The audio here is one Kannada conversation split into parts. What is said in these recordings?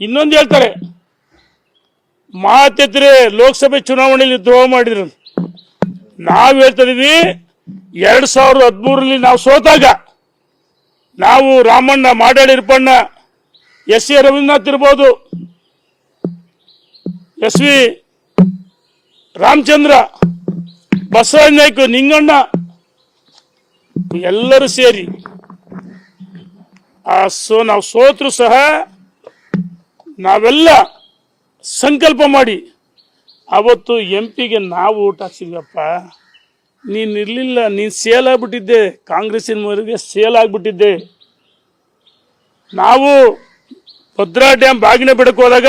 ಇನ್ನೊಂದು ಹೇಳ್ತಾರೆ, ಮಾತೆತ್ತರೆ ಲೋಕಸಭೆ ಚುನಾವಣೆಯಲ್ಲಿ ದ್ರೋಹ ಮಾಡಿದ್ರು. ನಾವು ಹೇಳ್ತಾ ಇದೀವಿ, 2013ರಲ್ಲಿ ನಾವು ಸೋತಾಗ ನಾವು ರಾಮಣ್ಣ, ಮಾಡಾಳಿ ಇರ್ಪಣ್ಣ, ಎಸ್ ಎ ರವೀಂದ್ರನಾಥ್ ಇರ್ಬೋದು, ಎಸ್ ವಿ ರಾಮಚಂದ್ರ, ಬಸವರಾಜ ನಾಯ್ಕ, ನಿಂಗಣ್ಣ ಎಲ್ಲರೂ ಸೇರಿ ನಾವು ಸೋತರು ಸಹ ನಾವೆಲ್ಲ ಸಂಕಲ್ಪ ಮಾಡಿ ಅವತ್ತು MP ಗೆ ನಾವು ಓಟ್ ಹಾಕ್ಸಿದ್ವಪ್ಪ. ನೀನು ಇರಲಿಲ್ಲ, ನೀನು ಸೇಲ್ ಆಗ್ಬಿಟ್ಟಿದ್ದೆ, ಕಾಂಗ್ರೆಸ್ಸಿನ ಮರಿಗೆ ಸೇಲ್ ಆಗ್ಬಿಟ್ಟಿದ್ದೆ. ನಾವು ಭದ್ರಾ ಡ್ಯಾಮ್ ಬಾಗಿನ ಬಿಡಕ್ಕೆ ಹೋದಾಗ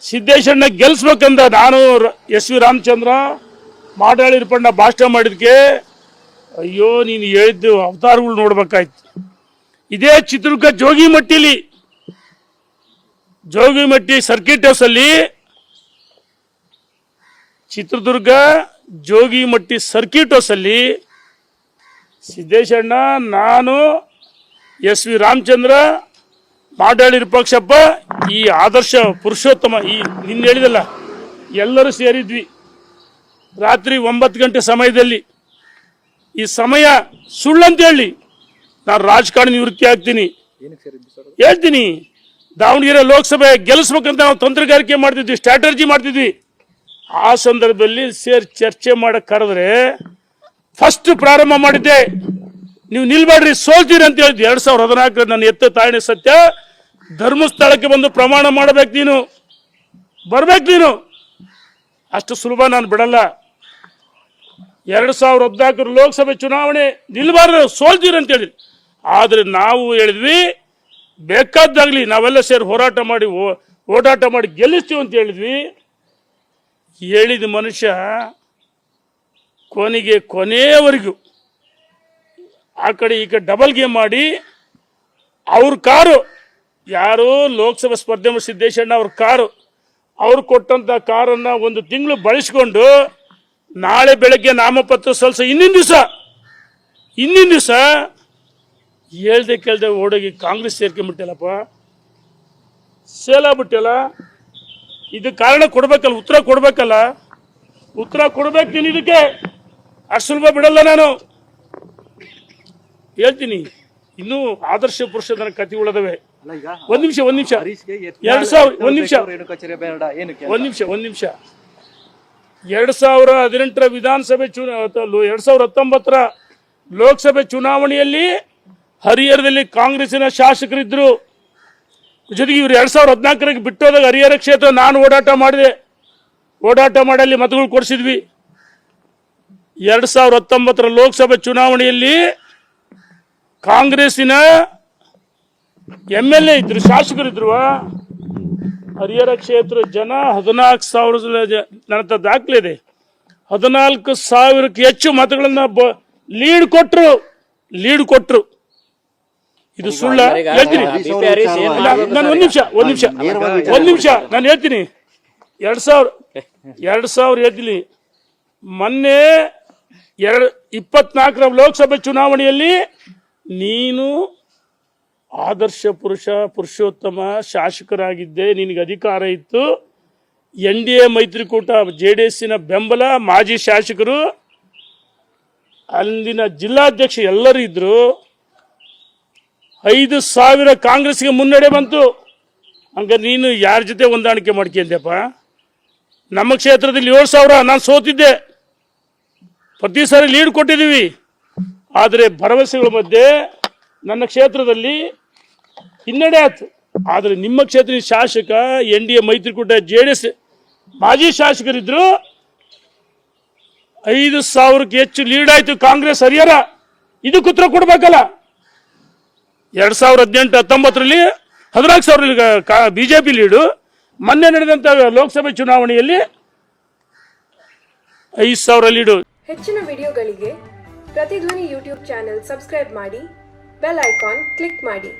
ಸಿದ್ದೇಶಣ್ಣ ಗೆಲ್ಲಿಸ್ಬೇಕಂದ ನಾನು ಎಸ್ ವಿ ರಾಮಚಂದ್ರ, ಮಾಡಾಳಿ ಇರ್ಪಣ್ಣ ಭಾಷಣ ಮಾಡಿದ್ಕೆ ಅಯ್ಯೋ ನೀನು ಹೇಳಿದ್ದು ಅವತಾರಗಳು ನೋಡ್ಬೇಕಾಯ್ತು. ಇದೇ ಚಿತ್ರದುರ್ಗ ಜೋಗಿಮಟ್ಟಿ ಸರ್ಕಿಟ್ ಹೌಸ್ ಅಲ್ಲಿ, ಚಿತ್ರದುರ್ಗ ಜೋಗಿಮಟ್ಟಿ ಸರ್ಕಿಟ್ ಹೌಸ್ ಅಲ್ಲಿ ಸಿದ್ದೇಶಣ್ಣ, ನಾನು, ಎಸ್ ವಿ ರಾಮಚಂದ್ರ, ಮಾಡಾಳಿ ವಿರೂಪಾಕ್ಷಪ್ಪ, ಈ ಆದರ್ಶ ಪುರುಷೋತ್ತಮ, ಈ ನಿನ್ನ ಹೇಳಿದಲ್ಲ, ಎಲ್ಲರೂ ಸೇರಿದ್ವಿ. ರಾತ್ರಿ 9 ಗಂಟೆ ಸಮಯದಲ್ಲಿ. ಈ ಸಮಯ ಸುಳ್ಳಂತ ಹೇಳಿ ನಾನು ರಾಜಕಾರಣ ನಿವೃತ್ತಿ ಆಗ್ತೀನಿ ಹೇಳ್ತೀನಿ. ದಾವಣಗೆರೆ ಲೋಕಸಭೆ ಗೆಲ್ಲಿಸ್ಬೇಕಂತ ನಾವು ತಂತ್ರಗಾರಿಕೆ ಮಾಡ್ತಿದ್ವಿ, ಸ್ಟ್ರಾಟರ್ಜಿ ಮಾಡ್ತಿದ್ವಿ. ಆ ಸಂದರ್ಭದಲ್ಲಿ ಚರ್ಚೆ ಮಾಡಕ್ ಕರೆದ್ರೆ ಫಸ್ಟ್ ಪ್ರಾರಂಭ ಮಾಡಿದ್ದೆ, ನೀವು ನಿಲ್ಬೇಡ್ರಿ ಸೋಲ್ತೀರಿ ಅಂತ ಹೇಳಿದ್ವಿ. 2014 ನನ್ನ ಎತ್ತ ತಾಯಿನ ಸತ್ಯ, ಧರ್ಮಸ್ಥಳಕ್ಕೆ ಬಂದು ಪ್ರಮಾಣ ಮಾಡಬೇಕು, ನೀನು ಬರ್ಬೇಕು, ನೀನು ಅಷ್ಟು ಸುಲಭ ನಾನು ಬಿಡಲ್ಲ. 2014 ಲೋಕಸಭೆ ಚುನಾವಣೆ ನಿಲ್ಬಾರ್ದು, ಸೋಲ್ತೀರಿ ಅಂತ ಹೇಳಿದ್ವಿ. ಆದ್ರೆ ನಾವು ಹೇಳಿದ್ವಿ, ಬೇಕಾದಾಗ್ಲಿ ನಾವೆಲ್ಲ ಸೇರಿ ಓಡಾಟ ಮಾಡಿ ಗೆಲ್ಲಿಸ್ತೀವಿ ಅಂತ ಹೇಳಿದ್ವಿ. ಹೇಳಿದ ಮನುಷ್ಯ ಕೊನೆಯವರೆಗೂ ಆ ಕಡೆ ಈ ಕಡೆ ಡಬಲ್ ಗೇಮ್ ಮಾಡಿ ಅವ್ರ ಕಾರು, ಯಾರು ಲೋಕಸಭಾ ಸ್ಪರ್ಧೆ ಸಿದ್ದೇಶಣ್ಣ ಅವ್ರ ಕಾರು, ಅವ್ರು ಕೊಟ್ಟಂತ ಕಾರನ್ನ 1 ತಿಂಗಳು ಬಳಸಿಕೊಂಡು ನಾಳೆ ಬೆಳಗ್ಗೆ ನಾಮಪತ್ರ ಸಲ್ಲಿಸ ಹಿಂದಿನ ದಿವಸ ಹೇಳ್ದೆ ಕೇಳ್ದೆ ಓಡೋಗಿ ಕಾಂಗ್ರೆಸ್ ಸೇರ್ಕೊಂಡ್ಬಿಟ್ಟಲ್ಲಪ್ಪ, ಸೇಲಾಗ್ಬಿಟ್ಟಲ್ಲ. ಇದು ಕಾರಣ ಕೊಡ್ಬೇಕಲ್ಲ, ಉತ್ತರ ಕೊಡ್ಬೇಕು ನೀನು. ಇದಕ್ಕೆ ಅಷ್ಟು ಸುಲಭ ಬಿಡಲ್ಲ ನಾನು ಹೇಳ್ತೀನಿ. ಇನ್ನೂ ಆದರ್ಶ ಪುರುಷನ ಕಥೆ ಉಳಿದವೆ. ಒಂದ್ ನಿಮಿಷ 2018 ವಿಧಾನಸಭೆ 2019 ಲೋಕಸಭೆ ಚುನಾವಣೆಯಲ್ಲಿ ಹರಿಹರದಲ್ಲಿ ಕಾಂಗ್ರೆಸ್ಸಿನ ಶಾಸಕರಿದ್ರು. ಜೊತೆಗೆ ಇವರು 2014 ಬಿಟ್ಟೋದಾಗ ಹರಿಹರ ಕ್ಷೇತ್ರ ನಾನು ಓಡಾಟ ಮಾಡಿ ಅಲ್ಲಿ ಮತಗಳು ಕೊಡಿಸಿದ್ವಿ. 2019 ಲೋಕಸಭೆ ಚುನಾವಣೆಯಲ್ಲಿ ಕಾಂಗ್ರೆಸ್ಸಿನ MLA ಇದ್ರು, ಶಾಸಕರಿದ್ರು. ಹರಿಹರ ಕ್ಷೇತ್ರ ಜನ 14,000 ನನ್ನ ದಾಖಲೆ ಇದೆ. 14,000ಕ್ಕೆ ಹೆಚ್ಚು ಮತಗಳನ್ನ ಲೀಡ್ ಕೊಟ್ರು. ಇದು ಸುಳ್ಳ ಹೇಳ್ತೀನಿ ನಾನು. ಒಂದ್ ನಿಮಿಷ ನಾನು ಹೇಳ್ತೀನಿ. 2000 ಹೇಳ್ತೀನಿ. ಮೊನ್ನೆ 24 ಲೋಕಸಭೆ ಚುನಾವಣೆಯಲ್ಲಿ ನೀನು ಆದರ್ಶ ಪುರುಷೋತ್ತಮ ಶಾಸಕರಾಗಿದ್ದೆ, ನಿನಗೆ ಅಧಿಕಾರ ಇತ್ತು. NDA ಮೈತ್ರಿಕೂಟ JDS ಬೆಂಬಲ, ಮಾಜಿ ಶಾಸಕರು, ಅಲ್ಲಿನ ಜಿಲ್ಲಾಧ್ಯಕ್ಷ ಎಲ್ಲರೂ ಇದ್ರು. 5,000 ಕಾಂಗ್ರೆಸ್ಗೆ ಮುನ್ನಡೆ ಬಂತು. ಹಂಗ ನೀನು ಯಾರ ಜೊತೆ ಹೊಂದಾಣಿಕೆ ಮಾಡ್ಕೊಂಡ್ಯಪ್ಪ? ನಮ್ಮ ಕ್ಷೇತ್ರದಲ್ಲಿ 7,000 ನಾನು ಸೋತಿದ್ದೆ. ಪ್ರತಿ ಸಾರಿ ಲೀಡ್ ಕೊಟ್ಟಿದ್ದೀವಿ. ಆದರೆ ಭರವಸೆಗಳ ಮಧ್ಯೆ ನನ್ನ ಕ್ಷೇತ್ರದಲ್ಲಿ ಹಿನ್ನಡೆ ಆಯ್ತು. ಆದರೆ ನಿಮ್ಮ ಕ್ಷೇತ್ರದ ಶಾಸಕ NDA ಮೈತ್ರಿಕೂಟ JDS ಮಾಜಿ ಶಾಸಕರಿದ್ರು. 5,000ಕ್ಕೆ ಹೆಚ್ಚು ಲೀಡ್ ಆಯ್ತು ಕಾಂಗ್ರೆಸ್ ಹರಿಹರ. ಇದಕ್ಕೆ ಉತ್ತರ ಕೊಡ್ಬೇಕಲ್ಲ. 2018-19ರಲ್ಲಿ 14,000 ಬಿಜೆಪಿ ಲೀಡು. ಮೊನ್ನೆ ನಡೆದಂತ ಲೋಕಸಭೆ ಚುನಾವಣೆಯಲ್ಲಿ 5,000 ಲೀಡು. ಹೆಚ್ಚಿನ ವಿಡಿಯೋಗಳಿಗೆ ಪ್ರತಿಧ್ವನಿ ಯೂಟ್ಯೂಬ್ ಚಾನೆಲ್ ಸಬ್ಸ್ಕ್ರೈಬ್ ಮಾಡಿ, ಬೆಲ್ ಐಕಾನ್ ಕ್ಲಿಕ್ ಮಾಡಿ.